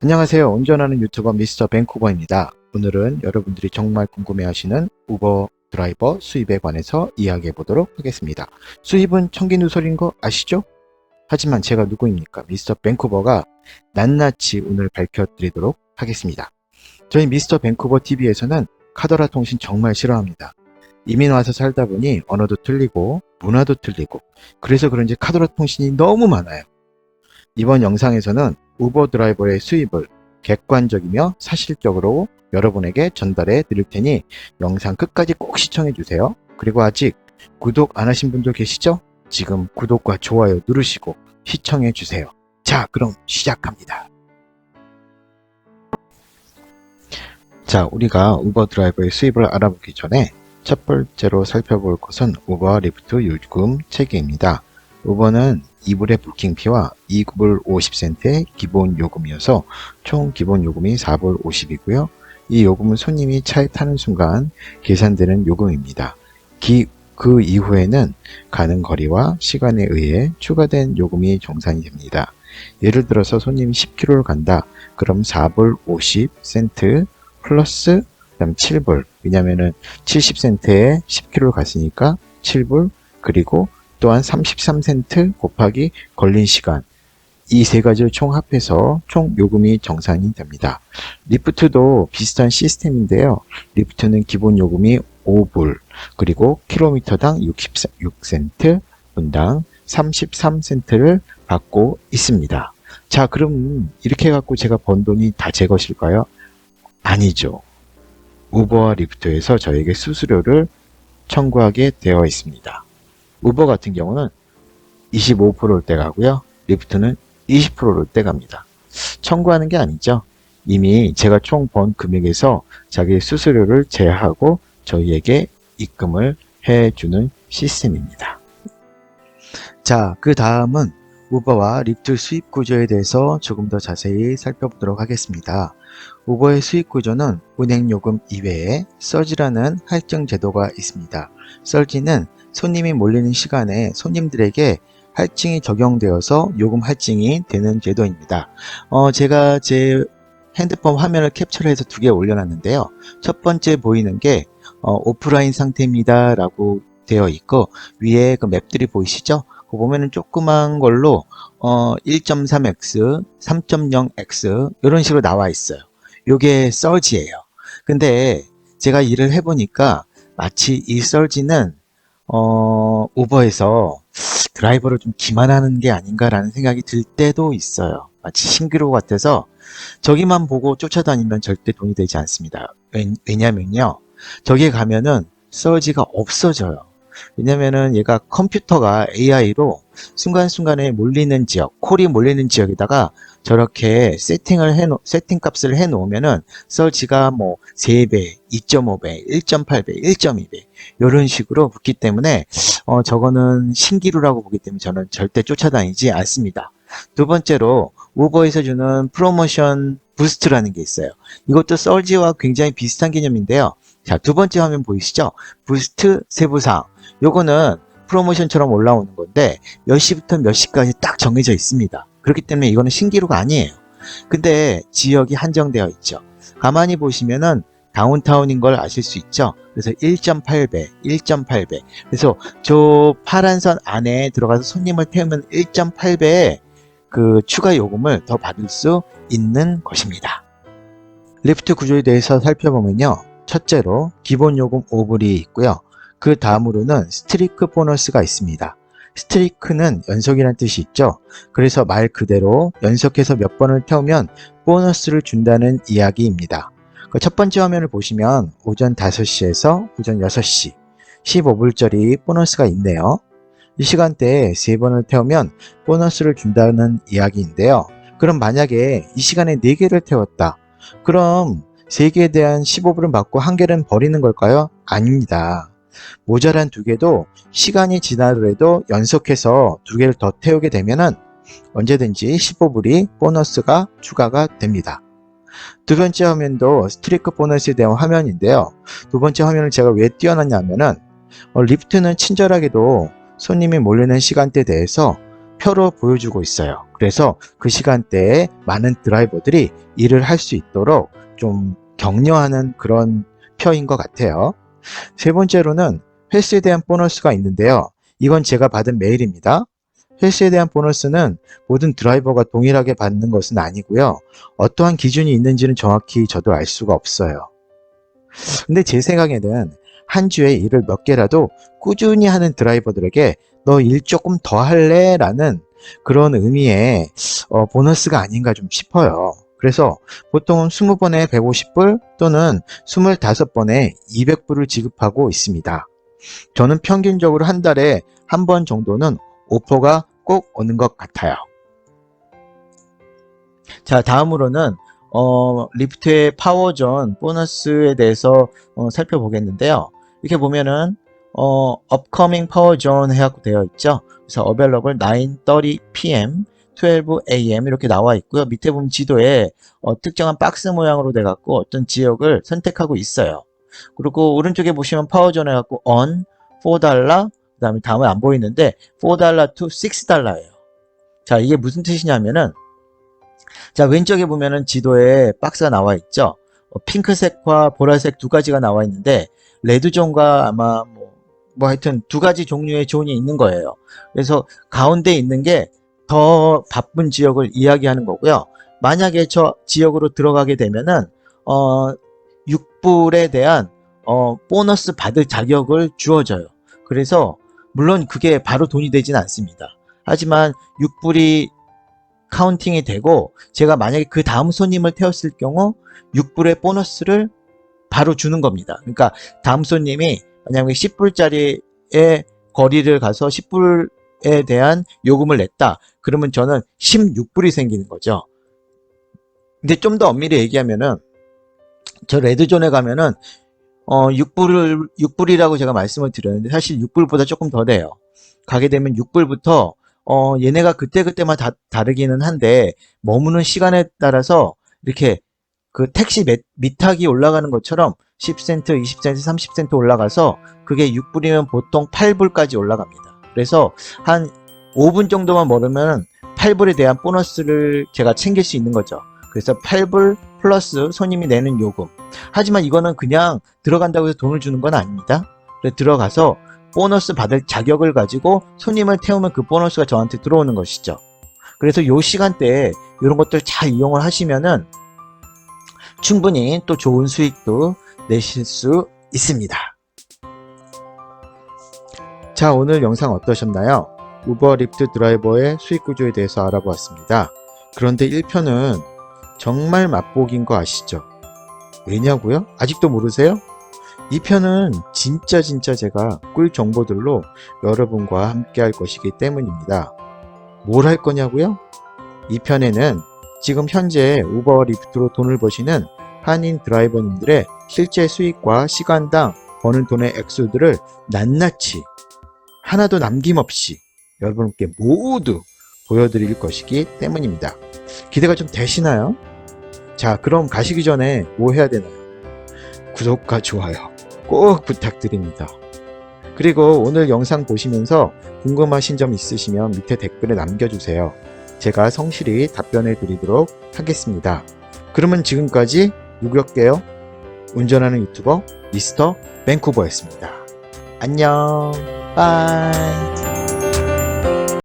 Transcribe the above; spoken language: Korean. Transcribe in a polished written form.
안녕하세요. 운전하는 유튜버 미스터 밴쿠버입니다. 오늘은 여러분들이 정말 궁금해하시는 우버 드라이버 수입에 관해서 이야기해 보도록 하겠습니다. 수입은 청기 누설인 거 아시죠? 하지만 제가 누구입니까? 미스터 밴쿠버가 낱낱이 오늘 밝혀드리도록 하겠습니다. 저희 미스터 밴쿠버 TV에서는 카더라 통신 정말 싫어합니다. 이민 와서 살다 보니 언어도 틀리고 문화도 틀리고 그래서 그런지 카더라 통신이 너무 많아요. 이번 영상에서는 우버 드라이버의 수입을 객관적이며 사실적으로 여러분에게 전달해 드릴 테니 영상 끝까지 꼭 시청해 주세요. 그리고 아직 구독 안 하신 분들 계시죠? 지금 구독과 좋아요 누르시고 시청해 주세요. 자, 그럼 시작합니다. 자, 우리가 우버 드라이버의 수입을 알아보기 전에 첫 번째로 살펴볼 것은 우버 리프트 요금 체계입니다. 우버는 2불의 부킹피와 2불 50센트의 기본 요금이어서 총 기본 요금이 4불 50이고요. 이 요금은 손님이 차에 타는 순간 계산되는 요금입니다. 그 이후에는 가는 거리와 시간에 의해 추가된 요금이 정산이 됩니다. 예를 들어서 손님이 10km를 간다. 그럼 4불 50센트 플러스 그다음 7불. 왜냐면은 70센트에 10km를 갔으니까 7불 그리고 또한 33센트 곱하기 걸린 시간 이 세 가지를 총합해서 총 요금이 정산이 됩니다. 리프트도 비슷한 시스템인데요. 리프트는 기본 요금이 5불 그리고 킬로미터당 66센트 분당 33센트를 받고 있습니다. 자, 그럼 이렇게 해갖고 제가 번 돈이 다 제 것일까요? 아니죠. 우버와 리프트에서 저에게 수수료를 청구하게 되어 있습니다. 우버 같은 경우는 25%를 떼가고요. 리프트는 20%를 떼갑니다. 청구하는 게 아니죠. 이미 제가 총 번 금액에서 자기 수수료를 제하고 저희에게 입금을 해주는 시스템입니다. 자, 그 다음은 우버와 리프트 수입 구조에 대해서 조금 더 자세히 살펴보도록 하겠습니다. 우버의 수입 구조는 운행요금 이외에 서지라는 할증 제도가 있습니다. 서지는 손님이 몰리는 시간에 손님들에게 할증이 적용되어서 요금 할증이 되는 제도입니다. 제가 제 핸드폰 화면을 캡처를 해서 두 개 올려놨는데요. 첫 번째 보이는 게 오프라인 상태입니다 라고 되어 있고 위에 그 맵들이 보이시죠? 그거 보면은 조그만 걸로 1.3x, 3.0x 이런 식으로 나와 있어요. 요게 서지예요. 근데 제가 일을 해보니까 마치 이 서지는 우버에서 드라이버를 좀 기만하는 게 아닌가라는 생각이 들 때도 있어요. 마치 신기루 같아서 저기만 보고 쫓아다니면 절대 돈이 되지 않습니다. 왜냐면요. 저기에 가면은 서지가 없어져요. 왜냐면은 얘가 컴퓨터가 AI로 순간순간에 몰리는 지역, 콜이 몰리는 지역에다가 저렇게 세팅 값을 해 놓으면은 서지가 뭐 3배, 2.5배, 1.8배, 1.2배 이런 식으로 붙기 때문에 저거는 신기루라고 보기 때문에 저는 절대 쫓아다니지 않습니다. 두 번째로 우버에서 주는 프로모션 부스트라는 게 있어요. 이것도 서지와 굉장히 비슷한 개념인데요. 자, 두 번째 화면 보이시죠? 부스트 세부사항. 요거는 프로모션처럼 올라오는 건데 몇 시부터 몇 시까지 딱 정해져 있습니다. 그렇기 때문에 이거는 신기루가 아니에요. 근데 지역이 한정되어 있죠. 가만히 보시면은 다운타운인 걸 아실 수 있죠. 그래서 1.8배, 1.8배. 그래서 저 파란 선 안에 들어가서 손님을 태우면 1.8배의 그 추가 요금을 더 받을 수 있는 것입니다. 리프트 구조에 대해서 살펴보면요. 첫째로 기본 요금 5불이 있고요. 그 다음으로는 스트리크 보너스가 있습니다. 스트리크는 연속이라는 뜻이 있죠. 그래서 말 그대로 연속해서 몇 번을 태우면 보너스를 준다는 이야기입니다. 그 첫 번째 화면을 보시면 오전 5시에서 오전 6시 15불짜리 보너스가 있네요. 이 시간대에 3번을 태우면 보너스를 준다는 이야기인데요. 그럼 만약에 이 시간에 4개를 태웠다. 그럼 3개에 대한 15불은 받고 1개는 버리는 걸까요? 아닙니다. 모자란 2개도 시간이 지나더라도 연속해서 2개를 더 태우게 되면은 언제든지 15불이 보너스가 추가가 됩니다. 두 번째 화면도 스트리크 보너스에 대한 화면인데요. 두 번째 화면을 제가 왜 띄워놨냐면은 리프트는 친절하게도 손님이 몰리는 시간대에 대해서 표로 보여주고 있어요. 그래서 그 시간대에 많은 드라이버들이 일을 할 수 있도록 좀 격려하는 그런 표인 것 같아요. 세 번째로는 횟수에 대한 보너스가 있는데요. 이건 제가 받은 메일입니다. 횟수에 대한 보너스는 모든 드라이버가 동일하게 받는 것은 아니고요. 어떠한 기준이 있는지는 정확히 저도 알 수가 없어요. 근데 제 생각에는 한 주에 일을 몇 개라도 꾸준히 하는 드라이버들에게 너 일 조금 더 할래? 라는 그런 의미의 보너스가 아닌가 좀 싶어요. 그래서 보통은 20번에 150불 또는 25번에 200불을 지급하고 있습니다. 저는 평균적으로 한 달에 한 번 정도는 오퍼가 꼭 오는 것 같아요. 자, 다음으로는 리프트의 파워존 보너스에 대해서 살펴보겠는데요. 이렇게 보면은 upcoming power zone 해갖고 되어 있죠. 그래서 available 9:30 p.m., 12 a.m. 이렇게 나와 있고요. 밑에 보면 지도에 특정한 박스 모양으로 돼갖고 어떤 지역을 선택하고 있어요. 그리고 오른쪽에 보시면 파워존 해갖고 on $4, 그 다음에 다음은 안 보이는데 $4 to $6예요. 자, 이게 무슨 뜻이냐면은, 자, 왼쪽에 보면은 지도에 박스가 나와 있죠. 핑크색과 보라색 두 가지가 나와 있는데 레드존과 아마 뭐 하여튼 두 가지 종류의 존이 있는 거예요. 그래서 가운데 있는 게 더 바쁜 지역을 이야기하는 거고요. 만약에 저 지역으로 들어가게 되면은 6불에 대한 보너스 받을 자격을 주어져요. 그래서 물론 그게 바로 돈이 되진 않습니다. 하지만 6불이 카운팅이 되고 제가 만약에 그 다음 손님을 태웠을 경우 6불의 보너스를 바로 주는 겁니다. 그러니까 다음 손님이 만약에 10불짜리의 거리를 가서 10불에 대한 요금을 냈다. 그러면 저는 16불이 생기는 거죠. 근데 좀 더 엄밀히 얘기하면은 저 레드존에 가면은 6불이라고 제가 말씀을 드렸는데 사실 6불보다 조금 더 돼요. 가게 되면 6불부터 얘네가 그때그때만 다르기는 한데 머무는 시간에 따라서 이렇게 그 택시 미탁이 올라가는 것처럼 10센트, 20센트, 30센트 올라가서 그게 6불이면 보통 8불까지 올라갑니다. 그래서 한 5분 정도만 멀으면 8불에 대한 보너스를 제가 챙길 수 있는 거죠. 그래서 8불 플러스 손님이 내는 요금. 하지만 이거는 그냥 들어간다고 해서 돈을 주는 건 아닙니다. 그래서 들어가서 보너스 받을 자격을 가지고 손님을 태우면 그 보너스가 저한테 들어오는 것이죠. 그래서 이 시간대에 이런 것들 잘 이용을 하시면은 충분히 또 좋은 수익도 내실 수 있습니다. 자, 오늘 영상 어떠셨나요? 우버 리프트 드라이버의 수익 구조에 대해서 알아보았습니다. 그런데 1편은 정말 맛보기인 거 아시죠? 왜냐고요? 아직도 모르세요? 2편은 진짜 제가 꿀 정보들로 여러분과 함께 할 것이기 때문입니다. 뭘 할 거냐고요? 2편에는 지금 현재 우버 리프트로 돈을 버시는 한인 드라이버님들의 실제 수익과 시간당 버는 돈의 액수들을 낱낱이 하나도 남김없이 여러분께 모두 보여드릴 것이기 때문입니다. 기대가 좀 되시나요? 자, 그럼 가시기 전에 뭐 해야 되나요? 구독과 좋아요 꼭 부탁드립니다. 그리고 오늘 영상 보시면서 궁금하신 점 있으시면 밑에 댓글에 남겨주세요. 제가 성실히 답변해 드리도록 하겠습니다. 그러면 지금까지 누구였게요? 운전하는 유튜버 미스터 밴쿠버였습니다. 안녕. 바이.